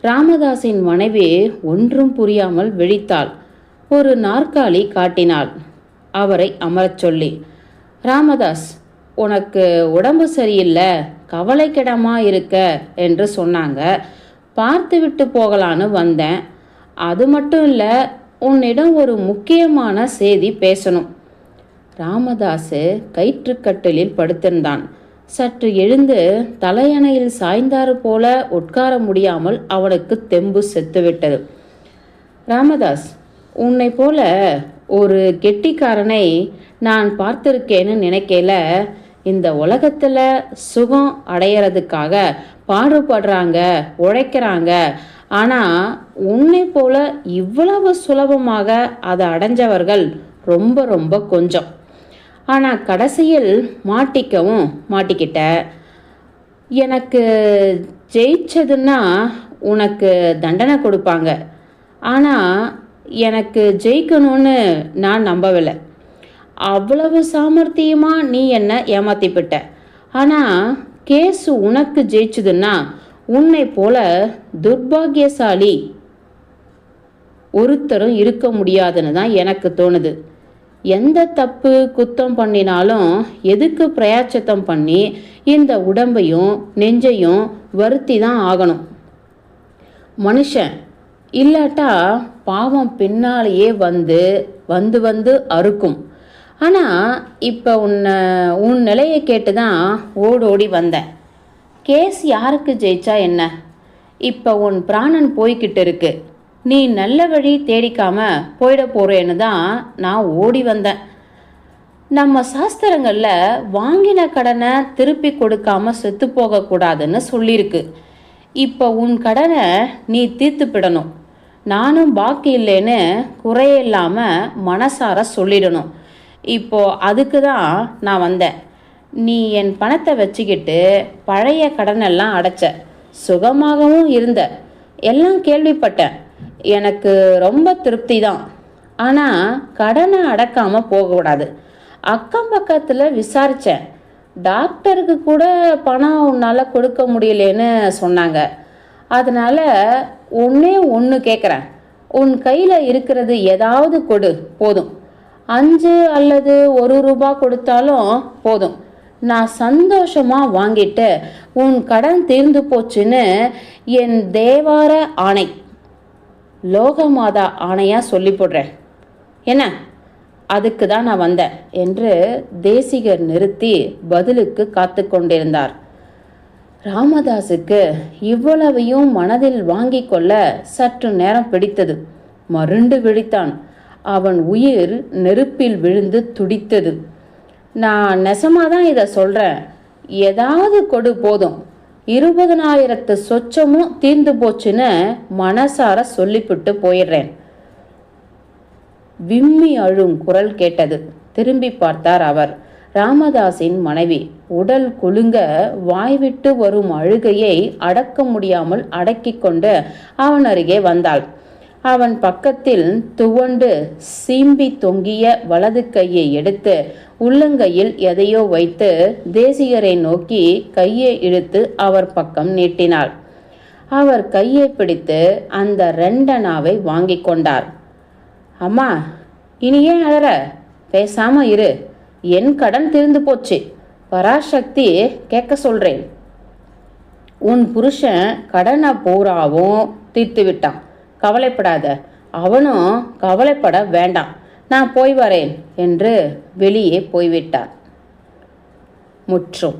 ராமதாஸின் மனைவி ஒன்றும் புரியாமல் விழித்தாள். ஒரு நாற்காலி காட்டினாள். அவரை அமரச் சொல்லி, ராமதாஸ், உனக்கு உடம்பு சரியில்லை, கவலைக்கிடமா இருக்க என்று சொன்னாங்க. பார்த்துவிட்டு போகலான்னு வந்தேன். அது மட்டும் இல்லை, உன்னிடம் ஒரு முக்கியமான செய்தி பேசணும். ராமதாசு கயிற்றுக்கட்டிலில் படுத்திருந்தான். சற்று எழுந்து தலையணையில் சாய்ந்தாறு போல உட்கார முடியாமல் அவனுக்கு தெம்பு செத்துவிட்டது. ராமதாஸ், உன்னை போல ஒரு கெட்டிக்காரனை நான் பார்த்திருக்கேன்னு நினைக்கல. இந்த உலகத்தில் சுகம் அடையிறதுக்காக பாடுபடுறாங்க, உழைக்கிறாங்க. ஆனால் உன்னை போல இவ்வளவு சுலபமாக அதை அடைஞ்சவர்கள் ரொம்ப ரொம்ப கொஞ்சம். ஆனால் கடைசியில் மாட்டிக்கிட்ட. எனக்கு ஜெயிச்சதுன்னா உனக்கு தண்டனை கொடுப்பாங்க. ஆனால் எனக்கு ஜெயிக்கணும்னு நான் நம்பவில்லை. அவ்வளவு சாமர்த்தியமாக நீ என்னை ஏமாத்திப்பிட்ட. ஆனால் கேஸு உனக்கு ஜெயிச்சதுன்னா உன்னை போல துர்பாகியசாலி ஒருத்தரும் இருக்க முடியாதுன்னு தான் எனக்கு தோணுது. எந்த தப்பு குத்தம் பண்ணினாலும் எதுக்கு பிரயாச்சித்தம் பண்ணி இந்த உடம்பையும் நெஞ்சையும் வருத்தி தான் ஆகணும். மனுஷன் இல்லாட்டா பாவம் பின்னாலேயே வந்து வந்து வந்து அறுக்கும். ஆனால் இப்போ உன் நிலையை கேட்டு தான் ஓடோடி வந்தேன். கேஸ் யாருக்கு ஜெயிச்சா என்ன? இப்போ உன் பிராணன் போய்கிட்டு இருக்கு. நீ நல்ல வழி தேடிக்காம போயிட போறேன்னு தான் நான் ஓடி வந்தேன். நம்ம சாஸ்திரங்களில் வாங்கின கடனை திருப்பி கொடுக்காம செத்து போகக்கூடாதுன்னு சொல்லியிருக்கு. இப்போ உன் கடனை நீ தீர்த்துப்பிடணும். நானும் பாக்கி இல்லைன்னு குறையில்லாமல் மனசார சொல்லிடணும். இப்போ அதுக்கு தான் நான் வந்தேன். நீ என் பணத்தை வச்சுக்கிட்டு பழைய கடனெல்லாம் அடைச்ச, சுகமாகவும் இருந்த, எல்லாம் கேள்விப்பட்டேன். எனக்கு ரொம்ப திருப்தி தான். ஆனால் கடனை அடக்காமல் போகக்கூடாது. அக்கம் பக்கத்தில் விசாரித்தேன். டாக்டருக்கு கூட பணம் உன்னால் கொடுக்க முடியலேன்னு சொன்னாங்க. அதனால் ஒன்று கேட்குறேன். உன் கையில் இருக்கிறது ஏதாவது கொடு, போதும். 5 அல்லது 1 ரூபா கொடுத்தாலும் போதும். நான் சந்தோஷமாக வாங்கிட்டு உன் கடன் தீர்ந்து போச்சுன்னு என் தேவார ஆணை, லோகமாதா ஆணையாக சொல்லி போடுறேன். என்ன? அதுக்கு தான் நான் வந்தேன் என்று தேசிகர் நிறுத்தி பதிலுக்கு காத்து கொண்டிருந்தார். ராமதாஸுக்கு இவ்வளவையும் மனதில் வாங்கி கொள்ள சற்று நேரம் பிடித்தது. மருண்டு விழித்தான். அவன் உயிர் நெருப்பில் விழுந்து துடித்தது. நான் நெசமாக தான் இதை சொல்கிறேன். ஏதாவது கொடு, போதும். 20,000 சொச்சமும் தீர்ந்து போச்சுன்னு மனசார சொல்லிவிட்டு போயிடுறேன். விம்மி அழும் குரல் கேட்டது. திரும்பி பார்த்தார் அவர். ராமதாஸின் மனைவி உடல் குலுங்க வாய்விட்டு வரும் அழுகையை அடக்க முடியாமல் அடக்கி கொண்டு அவன் அருகே வந்தாள். அவன் பக்கத்தில் துவண்டு சீம்பி தொங்கிய வலது கையை எடுத்து உள்ளங்கையில் எதையோ வைத்து தேசிகரை நோக்கி கையை இழுத்து அவர் பக்கம் நீட்டினாள். அவர் கையை பிடித்து அந்த 2 அணாவை வாங்கி கொண்டார். அம்மா, இனி ஏன் அழற? பேசாம இரு. என் கடன் தீர்ந்து போச்சு. பராசக்தி கேட்க சொல்றேன். உன் புருஷன் கடனை பூராவும் தீர்த்து விட்டான். கவலைப்படாத. அவனும் கவலைப்பட வேண்டாம். நான் போய் வரேன் என்று வெளியே போய்விட்டார். முற்றும்.